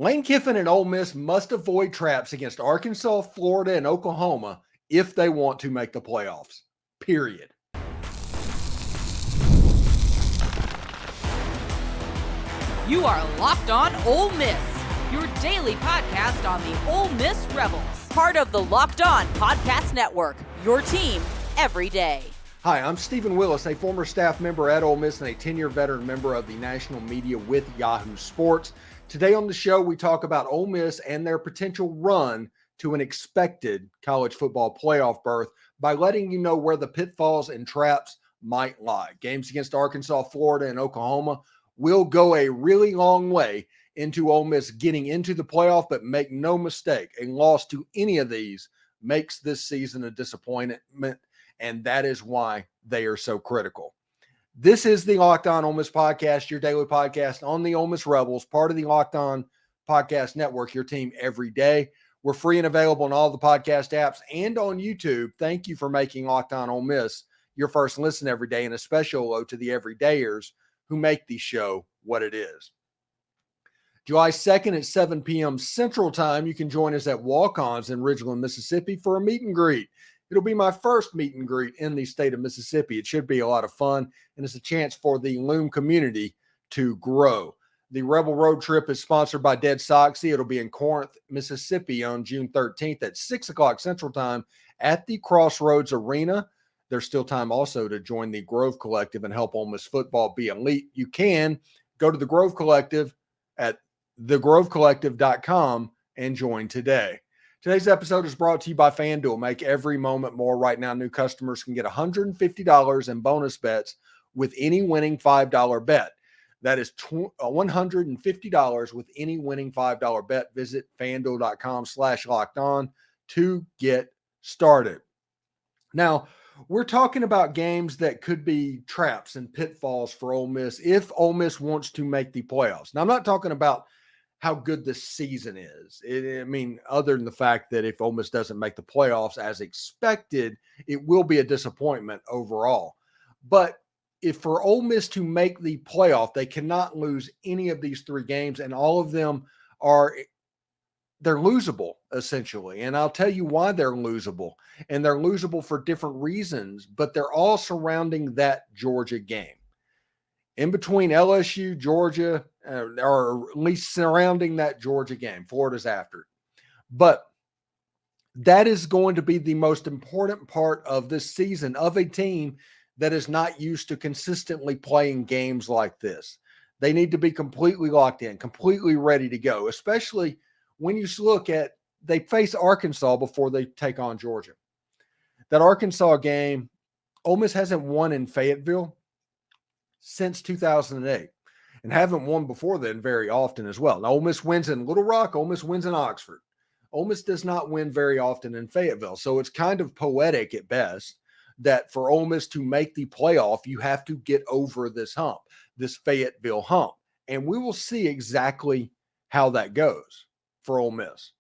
Lane Kiffin and Ole Miss must avoid traps against Arkansas, Florida, and Oklahoma if they want to make the playoffs. Period. You are Locked On Ole Miss, your daily podcast on the Ole Miss Rebels. Part of the Locked On Podcast Network, your team every day. Hi, I'm Stephen Willis, a former staff member at Ole Miss and a 10-year veteran member of the national media with Yahoo Sports. Today on the show, we talk about Ole Miss and their potential run to an expected college football playoff berth by letting you know where the pitfalls and traps might lie. Games against Arkansas, Florida, and Oklahoma will go a really long way into Ole Miss getting into the playoff, but make no mistake, a loss to any of these makes this season a disappointment, and that is why they are so critical. This is the Locked On Ole Miss podcast, your daily podcast on the Ole Miss Rebels, part of the Locked On Podcast Network, your team every day. We're free and available on all the podcast apps and on YouTube. Thank you for making Locked On Ole Miss your first listen every day, and a special hello to the everydayers who make the show what it is. July 2nd at 7 p.m. Central Time, you can join us at Walk-Ons in Ridgeland, Mississippi for a meet and greet. It'll be my first meet and greet in the state of Mississippi. It should be a lot of fun, and it's a chance for the Loom community to grow. The Rebel Road Trip is sponsored by Dead Soxy. It'll be in Corinth, Mississippi on June 13th at 6 o'clock Central Time at the Crossroads Arena. There's still time also to join the Grove Collective and help Ole Miss football be elite. You can go to the Grove Collective at thegrovecollective.com and join today. Today's episode is brought to you by FanDuel. Make every moment more. Right now, new customers can get $150 in bonus bets with any winning $5 bet. That is $150 with any winning $5 bet. Visit FanDuel.com/lockedon to get started. Now, we're talking about games that could be traps and pitfalls for Ole Miss if Ole Miss wants to make the playoffs. Now, I'm not talking about how good this season is. Other than the fact that if Ole Miss doesn't make the playoffs as expected, it will be a disappointment overall. But if for Ole Miss to make the playoff, they cannot lose any of these three games, and all of them they're losable, essentially. And I'll tell you why they're losable. And they're losable for different reasons, but they're all surrounding that Georgia game. In between LSU, Georgia, or at least surrounding that Georgia game. Florida's after. But that is going to be the most important part of this season of a team that is not used to consistently playing games like this. They need to be completely locked in, completely ready to go, especially when you look at they face Arkansas before they take on Georgia. That Arkansas game, Ole Miss hasn't won in Fayetteville since 2008 and haven't won before then very often as well. Now, Ole Miss wins in Little Rock. Ole Miss wins in Oxford. Ole Miss does not win very often in Fayetteville. So it's kind of poetic at best that for Ole Miss to make the playoff, you have to get over this hump, this Fayetteville hump. And we will see exactly how that goes for Ole Miss.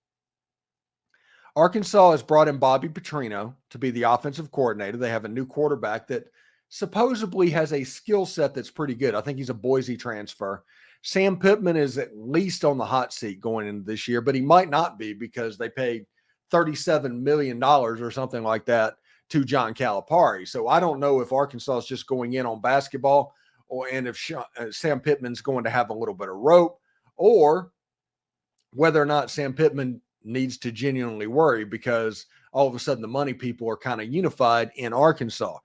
Arkansas has brought in Bobby Petrino to be the offensive coordinator. They have a new quarterback that supposedly has a skill set that's pretty good. I think he's a Boise transfer. Sam Pittman is at least on the hot seat going into this year, but he might not be because they paid $37 million or something like that to John Calipari. So I don't know if Arkansas is just going in on basketball and if Sam Pittman's going to have a little bit of rope, or whether or not Sam Pittman needs to genuinely worry because all of a sudden the money people are kind of unified in Arkansas.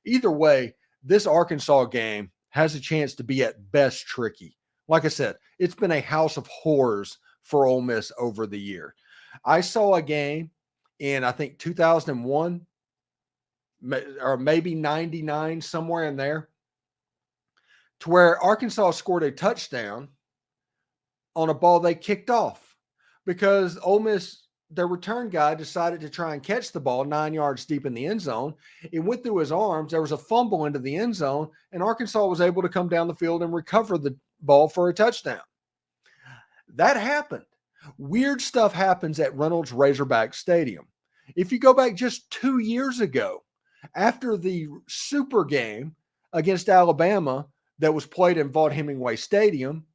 Either way, this Arkansas game has a chance to be at best tricky. Like I said, it's been a house of horrors for Ole Miss over the year. I saw a game in, I think, 2001 or maybe 99, somewhere in there, to where Arkansas scored a touchdown on a ball they kicked off because Ole Miss, their return guy, decided to try and catch the ball 9 yards deep in the end zone. It went through his arms. There was a fumble into the end zone, and Arkansas was able to come down the field and recover the ball for a touchdown. That happened. Weird stuff happens at Reynolds Razorback Stadium. If you go back just 2 years ago, after the super game against Alabama that was played in Vaught Hemingway Stadium,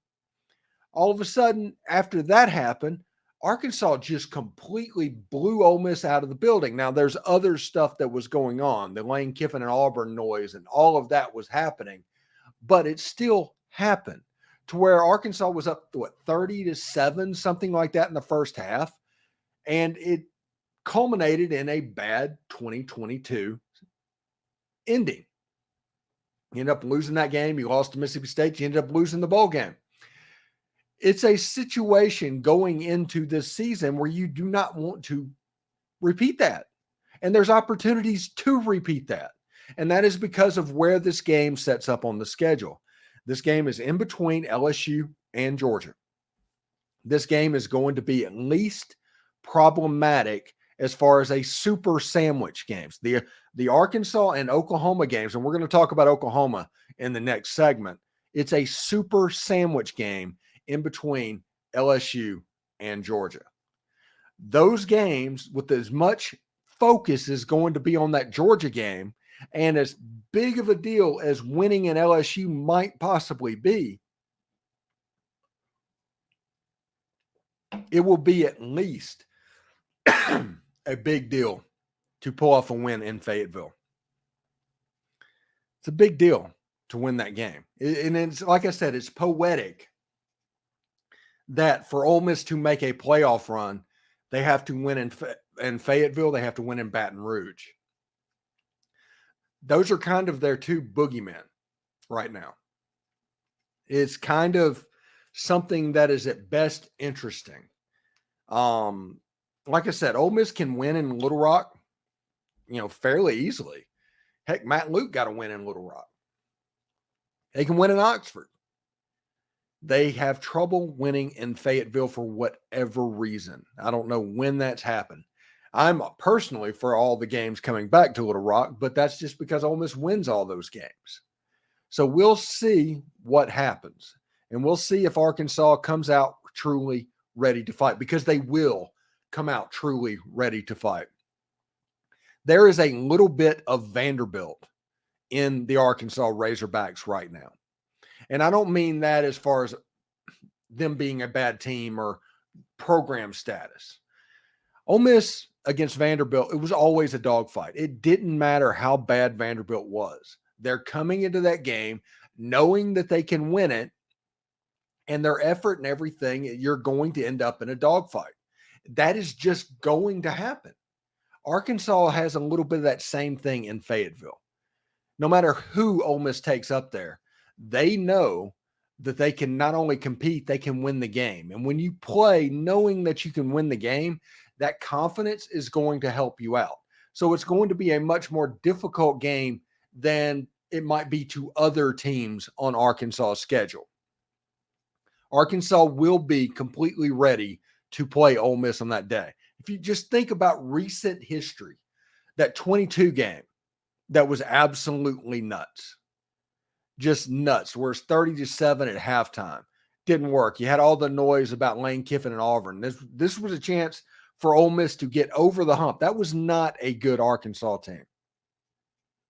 All of a sudden, after that happened, Arkansas just completely blew Ole Miss out of the building. Now, there's other stuff that was going on, the Lane Kiffin and Auburn noise, and all of that was happening, but it still happened to where Arkansas was up to 30-7, something like that in the first half, and it culminated in a bad 2022 ending. You ended up losing that game. You lost to Mississippi State. You ended up losing the bowl game. It's a situation going into this season where you do not want to repeat that. And there's opportunities to repeat that. And that is because of where this game sets up on the schedule. This game is in between LSU and Georgia. This game is going to be at least problematic as far as a super sandwich games. The Arkansas and Oklahoma games, and we're going to talk about Oklahoma in the next segment. It's a super sandwich game in between LSU and Georgia. Those games, with as much focus is going to be on that Georgia game, and as big of a deal as winning in LSU might possibly be, it will be at least a big deal to pull off a win in Fayetteville. It's a big deal to win that game. And it's, like I said, it's poetic that for Ole Miss to make a playoff run, they have to win in Fayetteville. They have to win in Baton Rouge. Those are kind of their two boogeymen right now. It's kind of something that is at best interesting. Like I said, Ole Miss can win in Little Rock, fairly easily. Heck, Matt Luke got a win in Little Rock. They can win in Oxford. They have trouble winning in Fayetteville for whatever reason. I don't know when that's happened. I'm personally for all the games coming back to Little Rock, but that's just because Ole Miss wins all those games. So we'll see what happens. And we'll see if Arkansas comes out truly ready to fight, because they will come out truly ready to fight. There is a little bit of Vanderbilt in the Arkansas Razorbacks right now. And I don't mean that as far as them being a bad team or program status. Ole Miss against Vanderbilt, it was always a dogfight. It didn't matter how bad Vanderbilt was. They're coming into that game knowing that they can win it, and their effort and everything, you're going to end up in a dogfight. That is just going to happen. Arkansas has a little bit of that same thing in Fayetteville. No matter who Ole Miss takes up there, they know that they can not only compete, they can win the game. And when you play knowing that you can win the game, that confidence is going to help you out. So it's going to be a much more difficult game than it might be to other teams on Arkansas's schedule. Arkansas will be completely ready to play Ole Miss on that day. If you just think about recent history, that 22 game, that was absolutely nuts. Just nuts. Where it's 30-7 at halftime. Didn't work. You had all the noise about Lane Kiffin and Auburn. This was a chance for Ole Miss to get over the hump. That was not a good Arkansas team.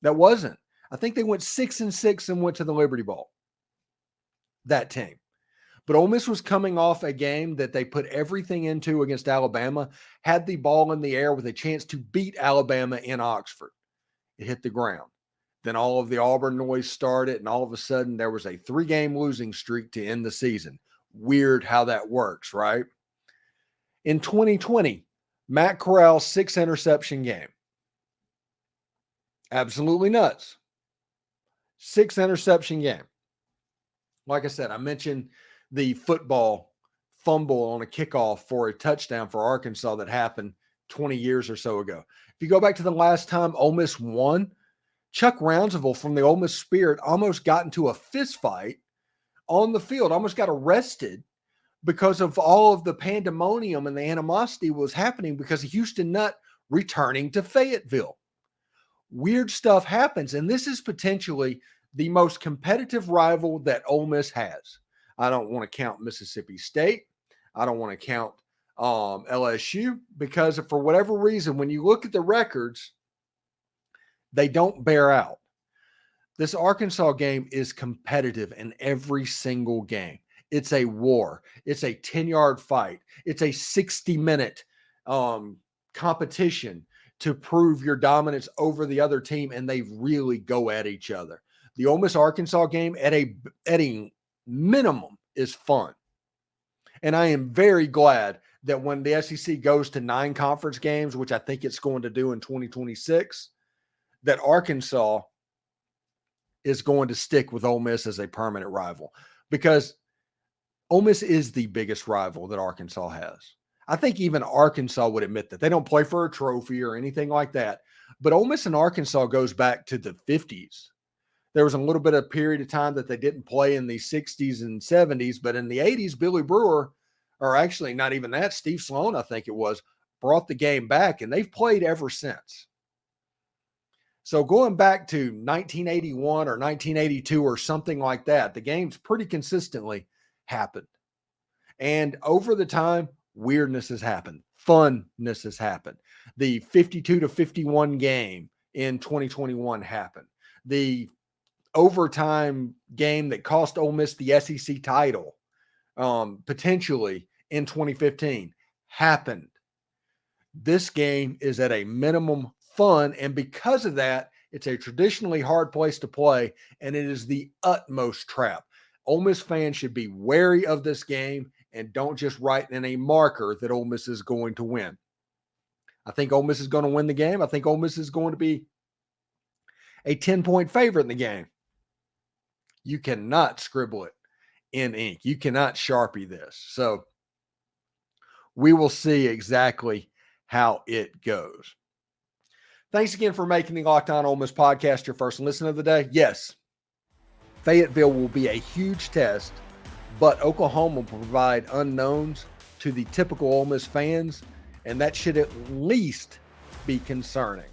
That wasn't. I think they went 6-6 and went to the Liberty Bowl. That team. But Ole Miss was coming off a game that they put everything into against Alabama, had the ball in the air with a chance to beat Alabama in Oxford. It hit the ground. Then all of the Auburn noise started, and all of a sudden there was a 3-game losing streak to end the season. Weird how that works, right? In 2020, Matt Corral's 6-interception game. Absolutely nuts. 6-interception game. Like I said, I mentioned the football fumble on a kickoff for a touchdown for Arkansas that happened 20 years or so ago. If you go back to the last time Ole Miss won, Chuck Rounsaville from the Ole Miss Spirit almost got into a fist fight on the field, almost got arrested because of all of the pandemonium and the animosity was happening because of Houston Nutt returning to Fayetteville. Weird stuff happens, and this is potentially the most competitive rival that Ole Miss has. I don't want to count Mississippi State. I don't want to count LSU because for whatever reason, when you look at the records, they don't bear out. This Arkansas game is competitive in every single game. It's a war. It's a 10-yard fight. It's a 60-minute competition to prove your dominance over the other team, and they really go at each other. The Ole Miss Arkansas game at a minimum is fun. And I am very glad that when the SEC goes to 9 conference games, which I think it's going to do in 2026, that Arkansas is going to stick with Ole Miss as a permanent rival, because Ole Miss is the biggest rival that Arkansas has. I think even Arkansas would admit that. They don't play for a trophy or anything like that. But Ole Miss and Arkansas goes back to the 50s. There was a little bit of period of time that they didn't play in the 60s and 70s, but in the 80s, Billy Brewer, or actually not even that, Steve Sloan, I think it was, brought the game back, and they've played ever since. So going back to 1981 or 1982 or something like that, the games pretty consistently happened. And over the time, weirdness has happened. Funness has happened. The 52-51 game in 2021 happened. The overtime game that cost Ole Miss the SEC title potentially in 2015 happened. This game is at a minimum fun, and because of that, it's a traditionally hard place to play, and it is the utmost trap. Ole Miss fans should be wary of this game and don't just write in a marker that Ole Miss is going to win. I think Ole Miss is going to win the game. I think Ole Miss is going to be a 10-point favorite in the game. You cannot scribble it in ink. You cannot Sharpie this. So we will see exactly how it goes. Thanks again for making the Locked On Ole Miss podcast your first listen of the day. Yes, Fayetteville will be a huge test, but Oklahoma will provide unknowns to the typical Ole Miss fans, and that should at least be concerning.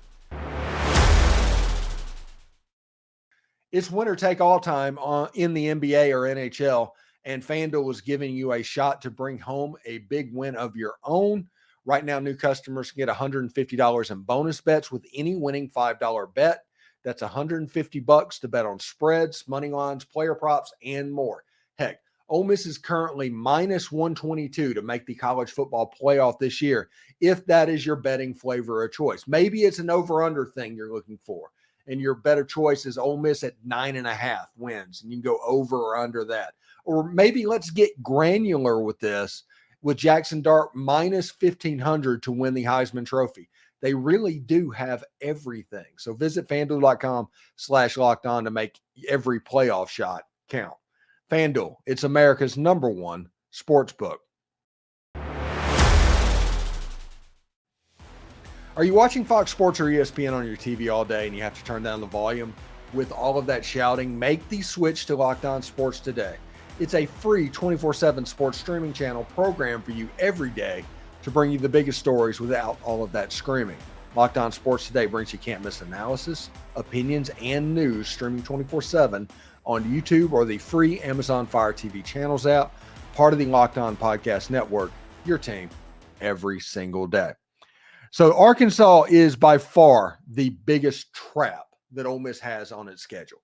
It's winner take all time in the NBA or NHL, and FanDuel is giving you a shot to bring home a big win of your own. Right now, new customers can get $150 in bonus bets with any winning $5 bet. That's $150 to bet on spreads, money lines, player props, and more. Heck, Ole Miss is currently minus 122 to make the college football playoff this year, if that is your betting flavor of choice. Maybe it's an over-under thing you're looking for, and your better choice is Ole Miss at 9.5 wins, and you can go over or under that. Or maybe let's get granular with this, with Jackson Dart minus 1,500 to win the Heisman Trophy. They really do have everything. So visit FanDuel.com/lockedon to make every playoff shot count. FanDuel, it's America's #1 sportsbook. Are you watching Fox Sports or ESPN on your TV all day and you have to turn down the volume? With all of that shouting, make the switch to Locked On Sports today. It's a free 24/7 sports streaming channel programmed for you every day to bring you the biggest stories without all of that screaming. Locked On Sports Today brings you can't-miss analysis, opinions, and news streaming 24/7 on YouTube or the free Amazon Fire TV channels app, part of the Locked On Podcast Network, your team every single day. So Arkansas is by far the biggest trap that Ole Miss has on its schedule.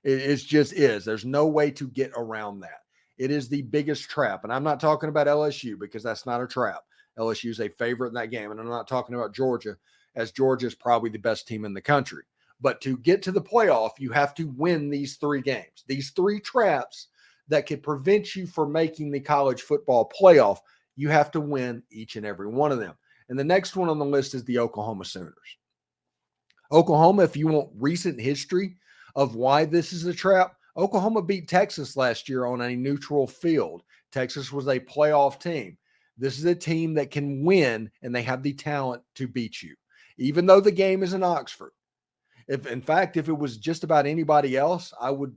It just is. There's no way to get around that. It is the biggest trap. And I'm not talking about LSU because that's not a trap. LSU is a favorite in that game. And I'm not talking about Georgia, as Georgia is probably the best team in the country. But to get to the playoff, you have to win these 3 games. These 3 traps that could prevent you from making the college football playoff, you have to win each and every one of them. And the next one on the list is the Oklahoma Sooners. Oklahoma, if you want recent history of why this is a trap, Oklahoma beat Texas last year on a neutral field. Texas was a playoff team. This is a team that can win, and they have the talent to beat you, even though the game is in Oxford. In fact, if it was just about anybody else, I would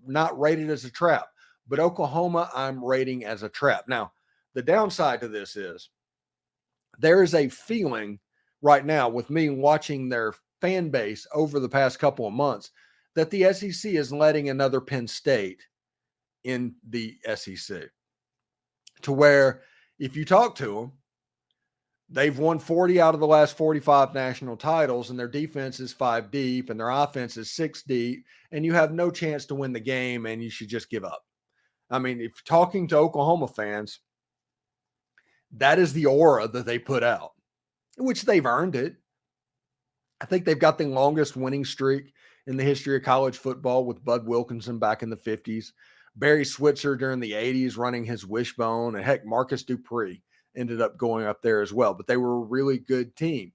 not rate it as a trap. But Oklahoma, I'm rating as a trap. Now, the downside to this is there is a feeling right now with me watching their fan base over the past couple of months that the SEC is letting another Penn State in the SEC, to where if you talk to them, they've won 40 out of the last 45 national titles, and their defense is 5 deep and their offense is 6 deep, and you have no chance to win the game and you should just give up. I mean, if talking to Oklahoma fans, that is the aura that they put out, which they've earned it. I think they've got the longest winning streak in the history of college football with Bud Wilkinson back in the 50s, Barry Switzer during the 80s running his wishbone, and heck, Marcus Dupree ended up going up there as well. But they were a really good team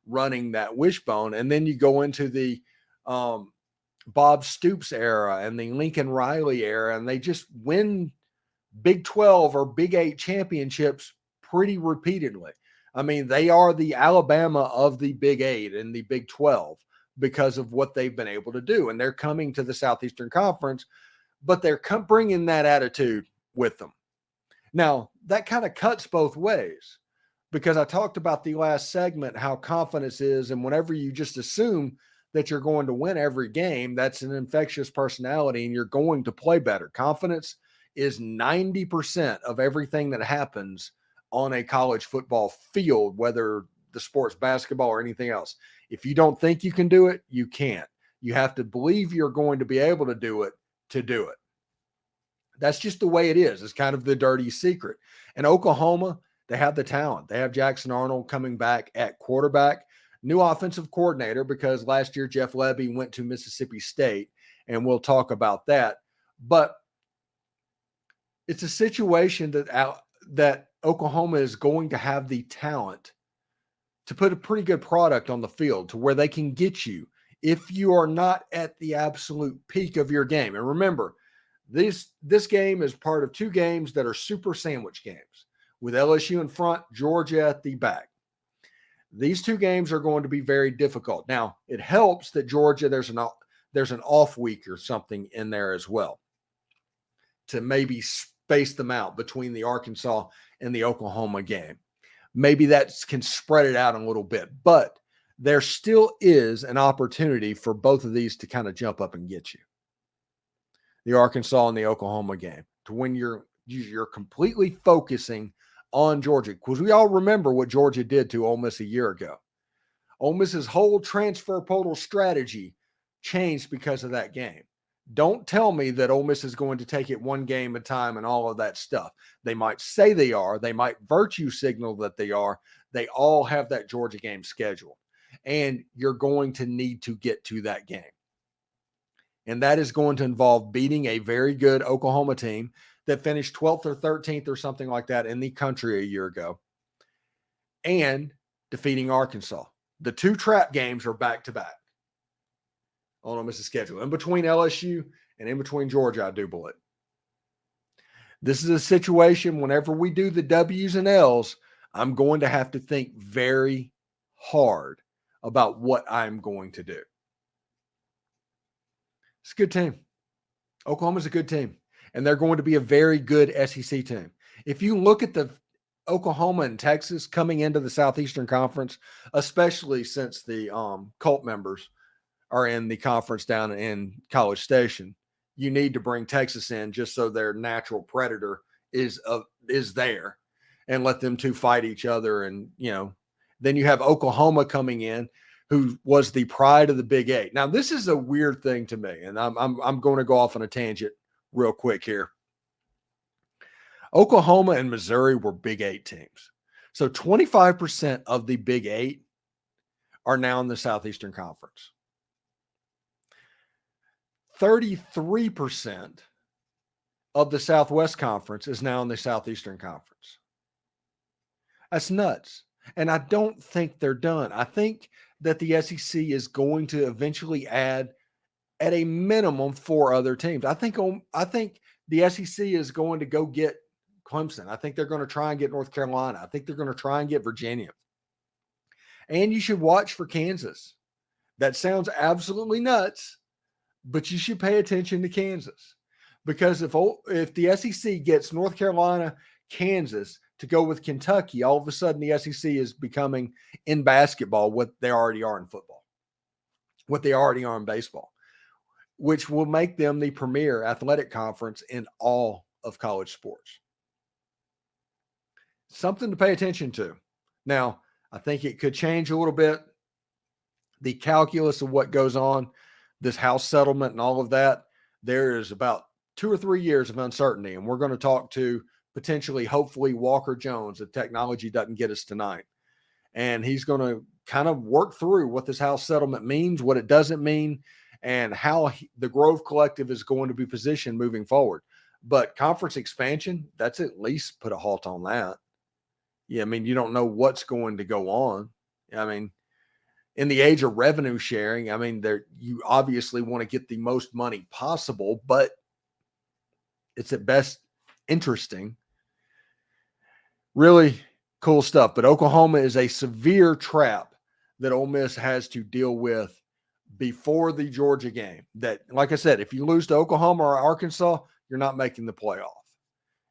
running that wishbone. And then you go into the Bob Stoops era and the Lincoln Riley era, and they just win Big 12 or Big 8 championships pretty repeatedly. I mean, they are the Alabama of the Big 8 and the Big 12 because of what they've been able to do. And they're coming to the Southeastern Conference, but they're bringing that attitude with them. Now, that kind of cuts both ways, because I talked about the last segment, how confidence is. And whenever you just assume that you're going to win every game, that's an infectious personality and you're going to play better. Confidence is 90% of everything that happens on a college football field, whether the sport's basketball or anything else. If you don't think you can do it, you can't. You have to believe you're going to be able to do it to do it. That's just the way it is. It's kind of the dirty secret. And Oklahoma, they have the talent. They have Jackson Arnold coming back at quarterback, new offensive coordinator, because last year Jeff Lebby went to Mississippi State, and we'll talk about that. But it's a situation that Oklahoma is going to have the talent to put a pretty good product on the field to where they can get you if you are not at the absolute peak of your game. And remember, this game is part of two games that are super sandwich games, with LSU in front, Georgia at the back. These two games are going to be very difficult. Now, it helps that Georgia, there's an off week or something in there as well to maybe space them out between the Arkansas and the Oklahoma game. Maybe that can spread it out a little bit, but there still is an opportunity for both of these to kind of jump up and get you. The Arkansas and the Oklahoma game, to when you're completely focusing on Georgia, because we all remember what Georgia did to Ole Miss a year ago. Ole Miss's whole transfer portal strategy changed because of that game. Don't tell me that Ole Miss is going to take it one game at a time and all of that stuff. They might say they are. They might virtue signal that they are. They all have that Georgia game scheduled. And you're going to need to get to that game. And that is going to involve beating a very good Oklahoma team that finished 12th or 13th or something like that in the country a year ago, and defeating Arkansas. The two trap games are back-to-back on Ole Miss's schedule. In between LSU and in between Georgia, I do believe. This is a situation, whenever we do the W's and L's, I'm going to have to think very hard about what I'm going to do. It's a good team. Oklahoma's a good team, and they're going to be a very good SEC team. If you look at the Oklahoma and Texas coming into the Southeastern Conference, especially since the cult members are in the conference down in College Station, you need to bring Texas in just so their natural predator is there, and let them two fight each other. And, then you have Oklahoma coming in, who was the pride of the Big 8. Now, this is a weird thing to me, and I'm going to go off on a tangent real quick here. Oklahoma and Missouri were Big 8 teams. So 25% of the Big 8 are now in the Southeastern Conference. 33% of the Southwest Conference is now in the Southeastern Conference. That's nuts. And I don't think they're done. I think that the SEC is going to eventually add, at a minimum, 4 other teams. I think the SEC is going to go get Clemson. I think they're going to try and get North Carolina. I think they're going to try and get Virginia. And you should watch for Kansas. That sounds absolutely nuts, but you should pay attention to Kansas, because if the SEC gets North Carolina, Kansas to go with Kentucky, all of a sudden the SEC is becoming, in basketball, what they already are in football, what they already are in baseball, which will make them the premier athletic conference in all of college sports. Something to pay attention to. Now, I think it could change a little bit. The calculus of what goes on, this house settlement and all of that, there is about 2 or 3 years of uncertainty, and we're going to talk to potentially, hopefully, Walker Jones if technology doesn't get us tonight. And he's going to kind of work through what this house settlement means, what it doesn't mean, and how the Grove Collective is going to be positioned moving forward. But conference expansion, that's at least put a halt on that. Yeah, I mean, you don't know what's going to go on. I mean, in the age of revenue sharing, I mean, you obviously want to get the most money possible, but it's at best interesting. Really cool stuff. But Oklahoma is a severe trap that Ole Miss has to deal with before the Georgia game. That, like I said, if you lose to Oklahoma or Arkansas, you're not making the playoff.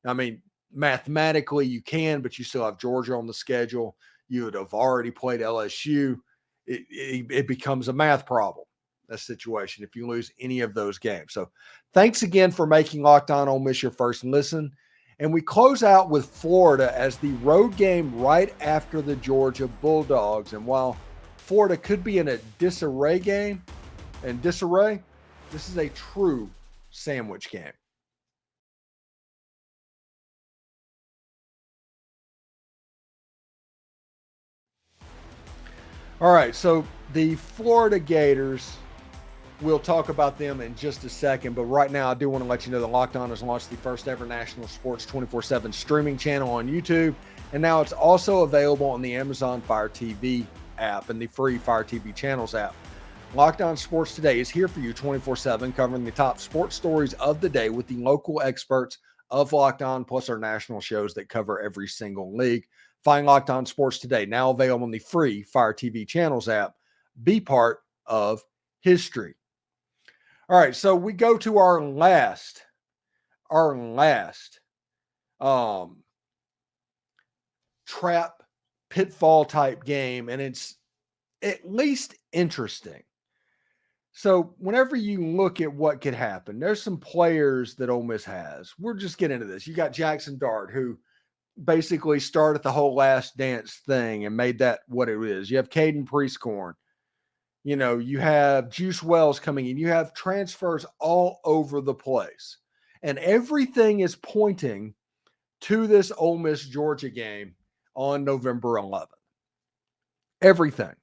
I mean, mathematically you can, but you still have Georgia on the schedule. You would have already played LSU. It becomes a math problem, that situation, if you lose any of those games. So thanks again for making Locked On Ole Miss your first listen. And we close out with Florida as the road game right after the Georgia Bulldogs. And while Florida could be in a disarray game and disarray, this is a true sandwich game. All right, so the Florida Gators, we'll talk about them in just a second, but right now I do want to let you know that Locked On has launched the first ever national sports 24/7 streaming channel on YouTube, and now it's also available on the Amazon Fire TV app and the free Fire TV Channels app. Locked On Sports Today is here for you 24/7, covering the top sports stories of the day with the local experts of Locked On, plus our national shows that cover every single league. Find Locked On Sports Today, now available on the free Fire TV Channels app. Be part of history. All right, so we go to our last trap pitfall type game, and it's at least interesting. So whenever you look at what could happen, there's some players that Ole Miss has. We're just getting into this. You got Jackson Dart, who basically started the whole Last Dance thing and made that what it is. You have Caden Priestcorn. You know, you have Juice Wells coming in. You have transfers all over the place. And everything is pointing to this Ole Miss Georgia game on November 11th. Everything.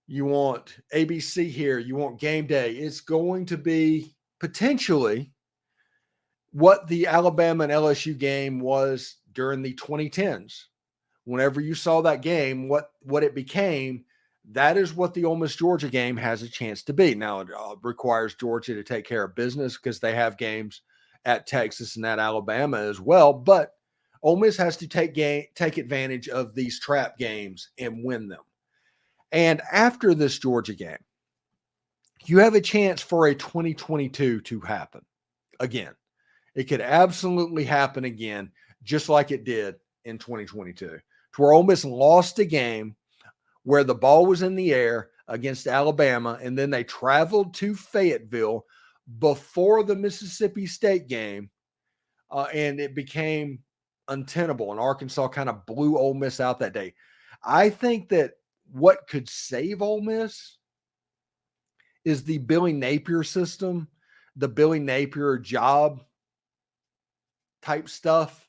You want ABC here. You want game day. It's going to be potentially what the Alabama and LSU game was during the 2010s. Whenever you saw that game, what it became, that is what the Ole Miss Georgia game has a chance to be. Now, it requires Georgia to take care of business because they have games at Texas and at Alabama as well. But Ole Miss has to take advantage of these trap games and win them. And after this Georgia game, you have a chance for a 2022 to happen again. It could absolutely happen again, just like it did in 2022, to where Ole Miss lost a game where the ball was in the air against Alabama, and then they traveled to Fayetteville before the Mississippi State game, and it became untenable, and Arkansas kind of blew Ole Miss out that day. I think that what could save Ole Miss is the Billy Napier system, the Billy Napier job type stuff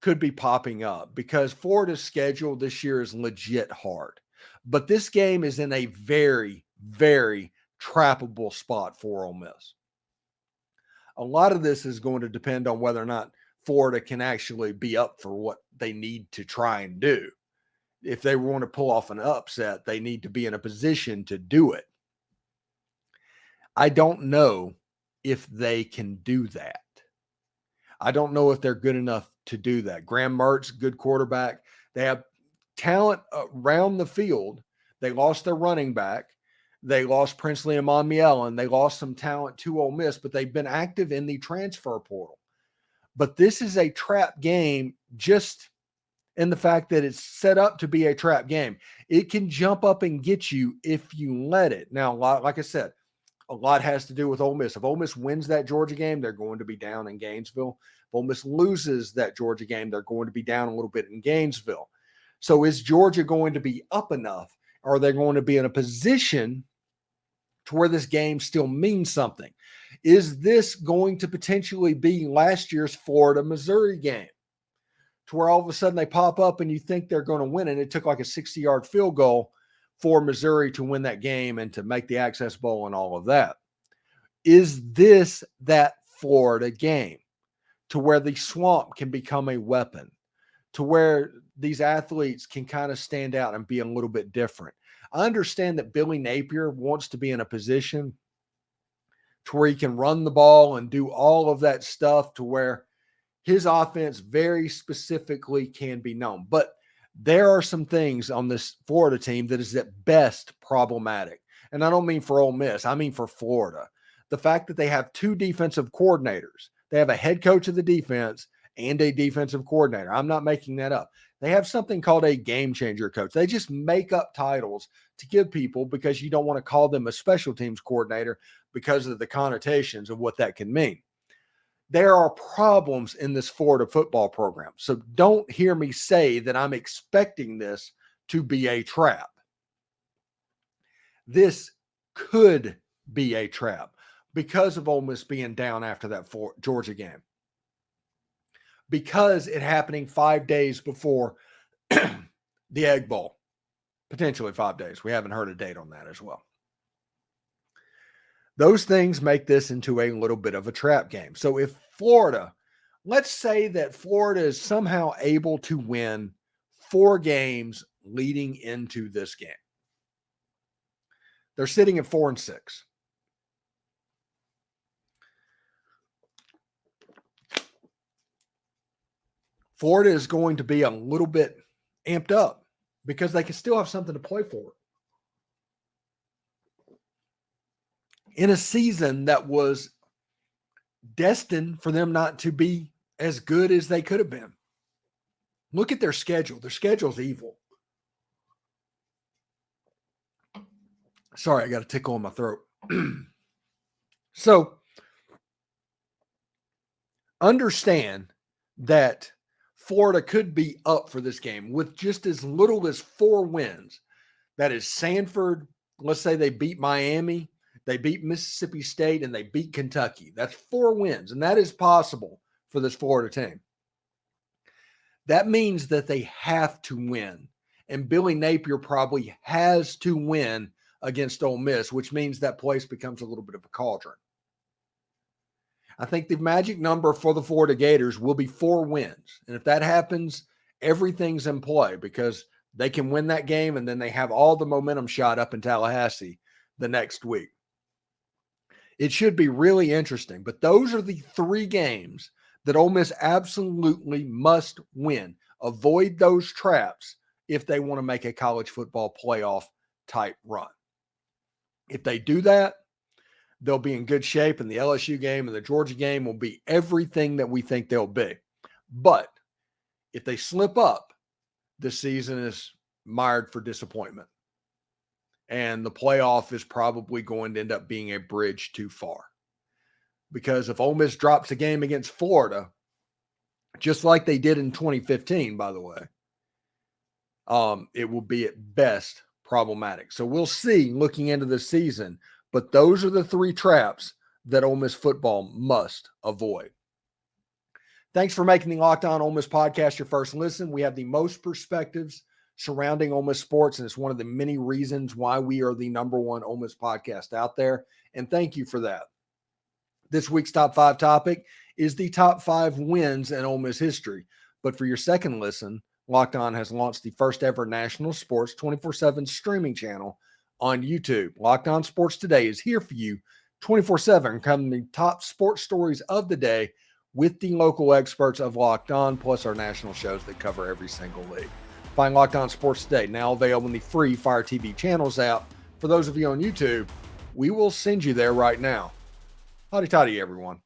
could be popping up, because Florida's schedule this year is legit hard. But this game is in a very, very trappable spot for Ole Miss. A lot of this is going to depend on whether or not Florida can actually be up for what they need to try and do. If they want to pull off an upset, they need to be in a position to do it. I don't know if they can do that. I don't know if they're good enough to do that. Graham Mertz, good quarterback. They have talent around the field. They lost their running back. They lost Princely and Monmiel, and they lost some talent to Ole Miss, but they've been active in the transfer portal. But this is a trap game, just in the fact that it's set up to be a trap game. It can jump up and get you if you let it. Now, like I said, a lot has to do with Ole Miss. If Ole Miss wins that Georgia game, they're going to be down in Gainesville. If Ole Miss loses that Georgia game, they're going to be down a little bit in Gainesville. So is Georgia going to be up enough? Or are they going to be in a position to where this game still means something? Is this going to potentially be last year's Florida-Missouri game, to where all of a sudden they pop up and you think they're going to win, and it took like a 60-yard field goal for Missouri to win that game and to make the Access Bowl and all of that? Is this that Florida game, to where the swamp can become a weapon, to where these athletes can kind of stand out and be a little bit different? I understand that Billy Napier wants to be in a position to where he can run the ball and do all of that stuff, to where his offense very specifically can be known. But there are some things on this Florida team that is at best problematic. And I don't mean for Ole Miss, I mean for Florida. The fact that they have two defensive coordinators, they have a head coach of the defense and a defensive coordinator. I'm not making that up. They have something called a game changer coach. They just make up titles to give people because you don't want to call them a special teams coordinator because of the connotations of what that can mean. There are problems in this Florida football program. So don't hear me say that I'm expecting this to be a trap. This could be a trap because of Ole Miss being down after that Georgia game, because it happening 5 days before the Egg Bowl, potentially 5 days. We haven't heard a date on that as well. Those things make this into a little bit of a trap game. So if Florida, let's say that Florida is somehow able to win 4 games leading into this game. They're sitting at 4-6. Florida is going to be a little bit amped up because they can still have something to play for in a season that was destined for them not to be as good as they could have been. Look at their schedule. Their schedule's evil. Sorry, I got a tickle in my throat. So understand that Florida could be up for this game with just as little as 4 wins. That is Sanford. Let's say they beat Miami, they beat Mississippi State, and they beat Kentucky. That's 4 wins, and that is possible for this Florida team. That means that they have to win, and Billy Napier probably has to win against Ole Miss, which means that place becomes a little bit of a cauldron. I think the magic number for the Florida Gators will be 4 wins. And if that happens, everything's in play because they can win that game and then they have all the momentum shot up in Tallahassee the next week. It should be really interesting. But those are the 3 games that Ole Miss absolutely must win. Avoid those traps if they want to make a college football playoff type run. If they do that, they'll be in good shape, and the LSU game and the Georgia game will be everything that we think they'll be. But if they slip up, the season is mired for disappointment. And the playoff is probably going to end up being a bridge too far. Because if Ole Miss drops a game against Florida, just like they did in 2015, by the way, it will be at best problematic. So we'll see looking into the season. But those are the 3 traps that Ole Miss football must avoid. Thanks for making the Locked On Ole Miss podcast your first listen. We have the most perspectives surrounding Ole Miss sports, and it's one of the many reasons why we are the #1 Ole Miss podcast out there. And thank you for that. This week's top 5 topic is the top 5 wins in Ole Miss history. But for your second listen, Locked On has launched the first ever national sports 24/7 streaming channel on YouTube. Locked On Sports Today is here for you 24/7, covering the top sports stories of the day with the local experts of Locked On, plus our national shows that cover every single league. Find Locked On Sports Today, now available in the free Fire TV channels app. For those of you on YouTube, we will send you there right now. Howdy toddy, everyone.